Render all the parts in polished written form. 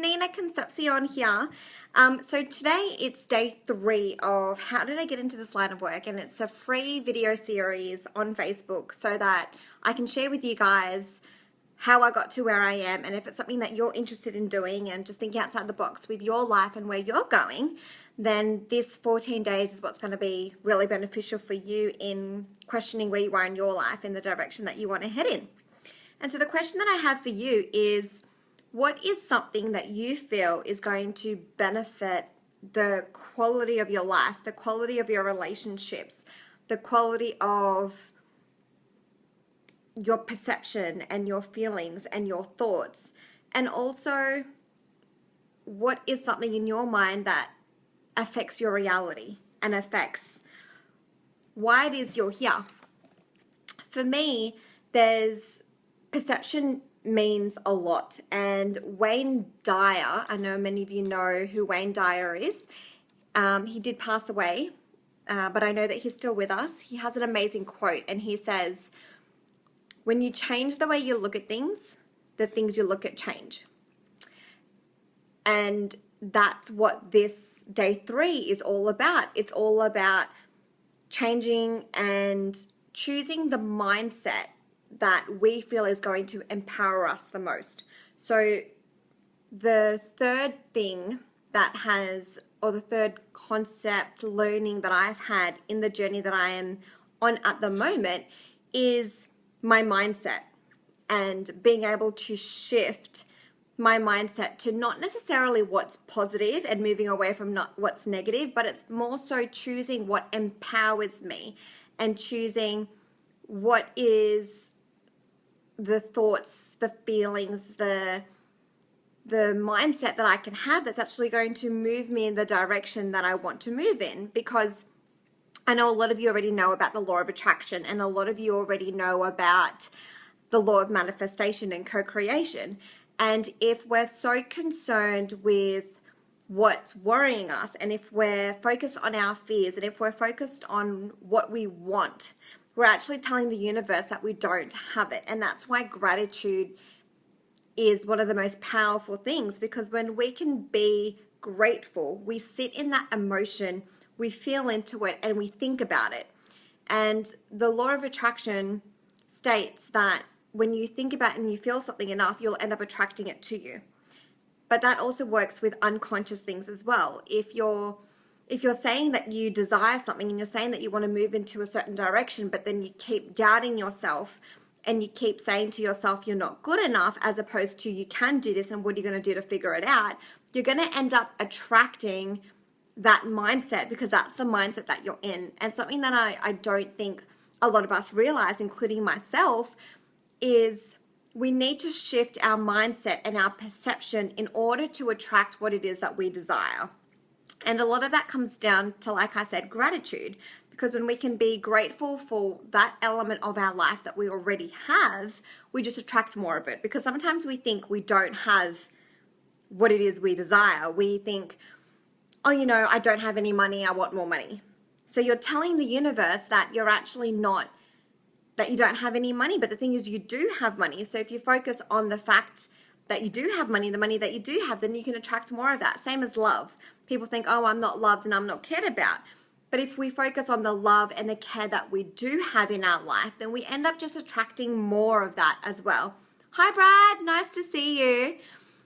Nina Concepcion here. So today it's day 3 of How Did I Get Into This Line of Work, and it's a free video series on Facebook so that I can share with you guys how I got to where I am, and if it's something that you're interested in doing and just thinking outside the box with your life and where you're going, then this 14 days is what's going to be really beneficial for you in questioning where you are in your life in the direction that you want to head in. And so the question that I have for you is, what is something that you feel is going to benefit the quality of your life, the quality of your relationships, the quality of your perception and your feelings and your thoughts? And also, what is something in your mind that affects your reality and affects why it is you're here? For me, there's perception means a lot, and Wayne Dyer, I know many of you know who Wayne Dyer is. He did pass away, but I know that he's still with us. He has an amazing quote, and he says, when you change the way you look at things, the things you look at change. And that's what this day 3 is all about. It's all about changing and choosing the mindset that we feel is going to empower us the most. So the third thing that has, or the third concept learning that I've had in the journey that I am on at the moment is my mindset, and being able to shift my mindset to not necessarily what's positive and moving away from not what's negative, but it's more so choosing what empowers me and choosing what is the thoughts, the feelings, the mindset that I can have that's actually going to move me in the direction that I want to move in. Because I know a lot of you already know about the law of attraction, and a lot of you already know about the law of manifestation and co-creation. And if we're so concerned with what's worrying us, and if we're focused on our fears, and if we're focused on what we want, we're actually telling the universe that we don't have it. And that's why gratitude is one of the most powerful things, because when we can be grateful, we sit in that emotion, we feel into it, and we think about it. And the law of attraction states that when you think about and you feel something enough, you'll end up attracting it to you. But that also works with unconscious things as well. If you're saying that you desire something and you're saying that you want to move into a certain direction, but then you keep doubting yourself and you keep saying to yourself you're not good enough, as opposed to you can do this and what are you going to do to figure it out, you're going to end up attracting that mindset, because that's the mindset that you're in. And something that I don't think a lot of us realize, including myself, is we need to shift our mindset and our perception in order to attract what it is that we desire. And a lot of that comes down to, like I said, gratitude. Because when we can be grateful for that element of our life that we already have, we just attract more of it. Because sometimes we think we don't have what it is we desire. We think, oh, I don't have any money, I want more money. So you're telling the universe that you're actually not, that you don't have any money. But the thing is, you do have money. So if you focus on the fact that you do have money, the money that you do have, then you can attract more of that. Same as love. People think, oh, I'm not loved and I'm not cared about. But if we focus on the love and the care that we do have in our life, then we end up just attracting more of that as well. Hi, Brad. Nice to see you.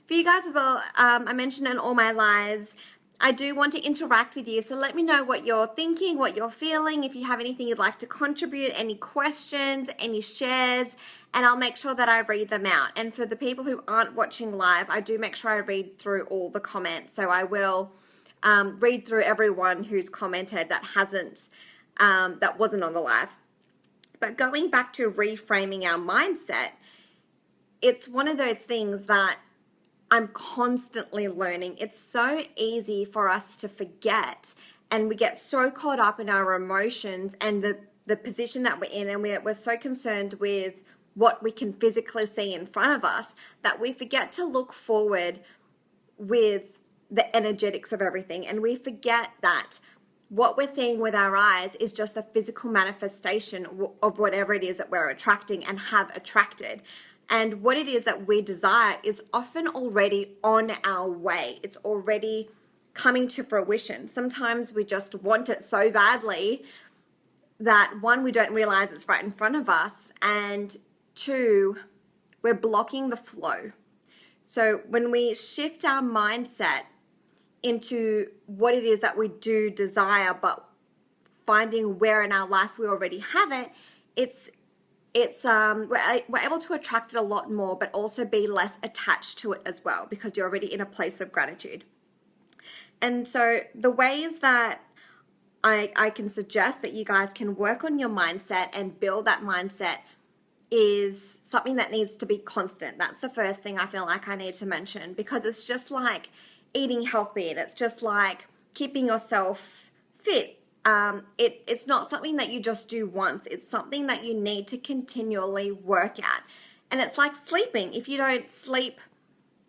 For you guys as well, I mentioned in all my lives, I do want to interact with you. So let me know what you're thinking, what you're feeling, if you have anything you'd like to contribute, any questions, any shares, and I'll make sure that I read them out. And for the people who aren't watching live, I do make sure I read through all the comments. So I will read through everyone who's commented that wasn't on the live. But going back to reframing our mindset, it's one of those things that I'm constantly learning. It's so easy for us to forget, and we get so caught up in our emotions and the position that we're in, and we're so concerned with what we can physically see in front of us that we forget to look forward with the energetics of everything. And we forget that what we're seeing with our eyes is just the physical manifestation of whatever it is that we're attracting and have attracted. And what it is that we desire is often already on our way. It's already coming to fruition. Sometimes we just want it so badly that one, we don't realize it's right in front of us, and two, we're blocking the flow. So when we shift our mindset into what it is that we do desire, but finding where in our life we already have it, we're able to attract it a lot more, but also be less attached to it as well, because you're already in a place of gratitude. And so the ways that I can suggest that you guys can work on your mindset and build that mindset is something that needs to be constant. That's the first thing I feel like I need to mention, because it's just like eating healthy, and it's just like keeping yourself fit. It's not something that you just do once. It's something that you need to continually work at. And it's like sleeping. If you don't sleep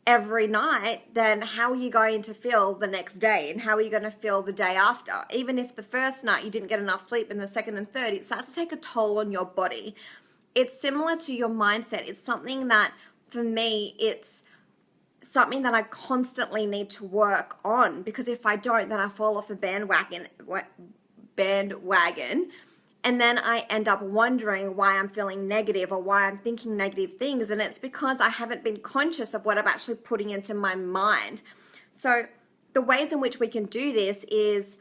every night, then how are you going to feel the next day, and how are you going to feel the day after? Even if the first night you didn't get enough sleep, and the second and third, it starts to take a toll on your body. It's similar to your mindset. It's something that, for me, it's something that I constantly need to work on, because if I don't, then I fall off the bandwagon, and then I end up wondering why I'm feeling negative or why I'm thinking negative things, and it's because I haven't been conscious of what I'm actually putting into my mind. So the ways in which we can do this is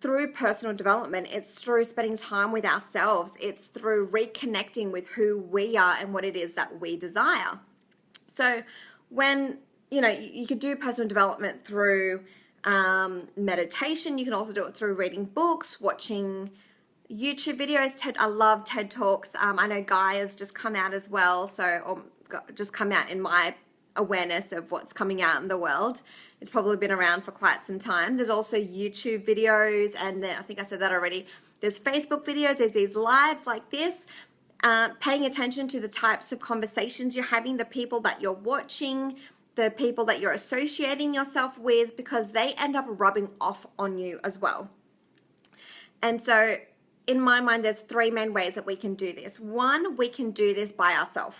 through personal development. It's through spending time with ourselves. It's through reconnecting with who we are and what it is that we desire. So when, you could do personal development through meditation. You can also do it through reading books, watching YouTube videos. I love TED Talks. I know Guy has just come out as well, or just come out in my awareness of what's coming out in the world. It's probably been around for quite some time. There's also YouTube videos, and I think I said that already. There's Facebook videos, there's these lives like this. Paying attention to the types of conversations you're having, the people that you're watching, the people that you're associating yourself with, because they end up rubbing off on you as well. And so in my mind, there's three main ways that we can do this. One, we can do this by ourselves,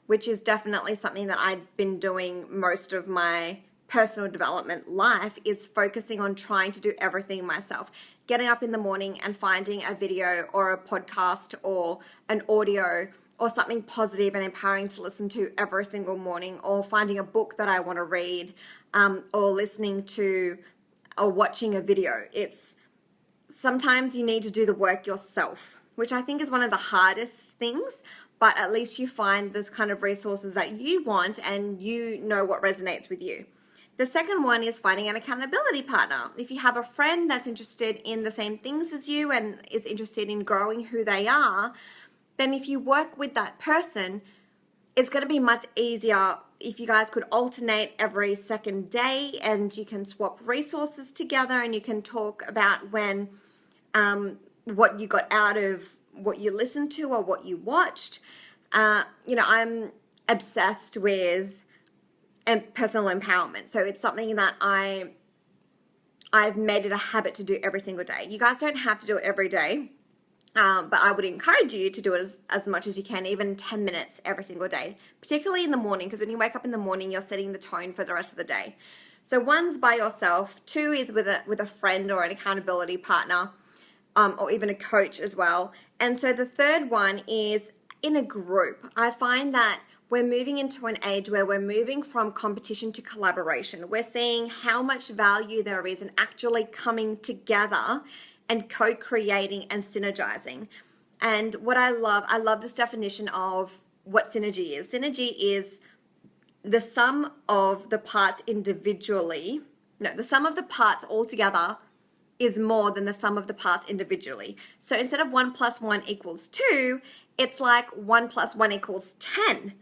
which is definitely something that I've been doing most of my personal development life, is focusing on trying to do everything myself. Getting up in the morning and finding a video or a podcast or an audio or something positive and empowering to listen to every single morning, or finding a book that I want to read, or listening to or watching a video. It's sometimes you need to do the work yourself, which I think is one of the hardest things, but at least you find those kind of resources that you want and you know what resonates with you. The second one is finding an accountability partner. If you have a friend that's interested in the same things as you and is interested in growing who they are, then if you work with that person, it's going to be much easier if you guys could alternate every second day, and you can swap resources together, and you can talk about what you got out of what you listened to or what you watched. I'm obsessed with personal empowerment. So it's something that I've made it a habit to do every single day. You guys don't have to do it every day, but I would encourage you to do it as much as you can, even 10 minutes every single day, particularly in the morning, because when you wake up in the morning, you're setting the tone for the rest of the day. So one's by yourself, two is with a friend or an accountability partner, or even a coach as well. And so the third one is in a group. I find that we're moving into an age where we're moving from competition to collaboration. We're seeing how much value there is in actually coming together and co-creating and synergizing. And what I love this definition of what synergy is. Synergy is the sum of the parts individually. No, the sum of the parts altogether is more than the sum of the parts individually. So instead of 1 + 1 = 2, it's like 1 + 1 = 10.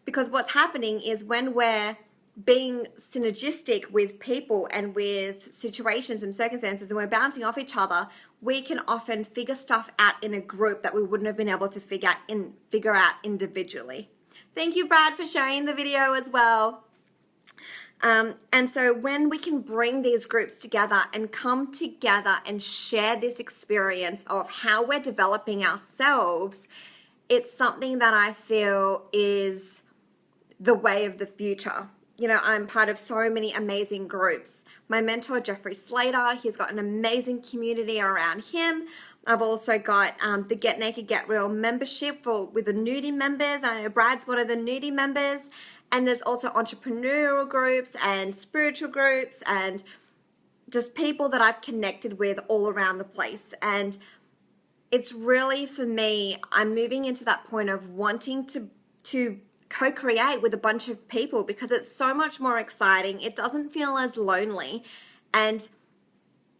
Because what's happening is when we're being synergistic with people and with situations and circumstances, and we're bouncing off each other, we can often figure stuff out in a group that we wouldn't have been able to figure out individually. Thank you, Brad, for sharing the video as well. And so when we can bring these groups together and come together and share this experience of how we're developing ourselves, it's something that I feel is the way of the future. You know, I'm part of so many amazing groups. My mentor, Jeffrey Slater, he's got an amazing community around him. I've also got the Get Naked, Get Real membership with the nudie members. I know Brad's one of the nudie members. And there's also entrepreneurial groups and spiritual groups and just people that I've connected with all around the place. And it's really, for me, I'm moving into that point of wanting to co-create with a bunch of people because it's so much more exciting. It doesn't feel as lonely and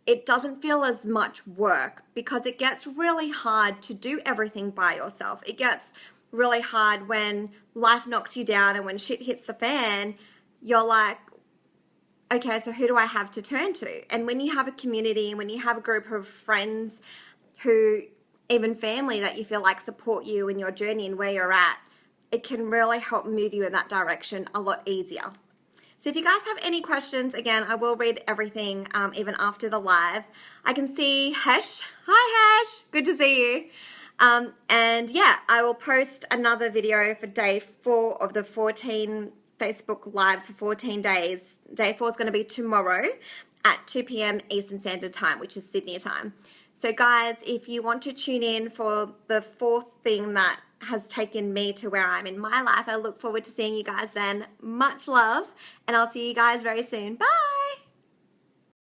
it doesn't feel as much work because it gets really hard to do everything by yourself. It gets really hard when life knocks you down and when shit hits the fan, you're like, okay, so who do I have to turn to? And when you have a community and when you have a group of friends who, even family that you feel like support you in your journey and where you're at, it can really help move you in that direction a lot easier. So if you guys have any questions, again, I will read everything even after the live. I can see Hesh. Hi, Hesh. Good to see you. And yeah, I will post another video for day 4 of the 14 Facebook Lives for 14 days. Day 4 is going to be tomorrow at 2 p.m. Eastern Standard Time, which is Sydney time. So guys, if you want to tune in for the 4th thing that has taken me to where I'm in my life, I look forward to seeing you guys then. Much love, and I'll see you guys very soon. Bye!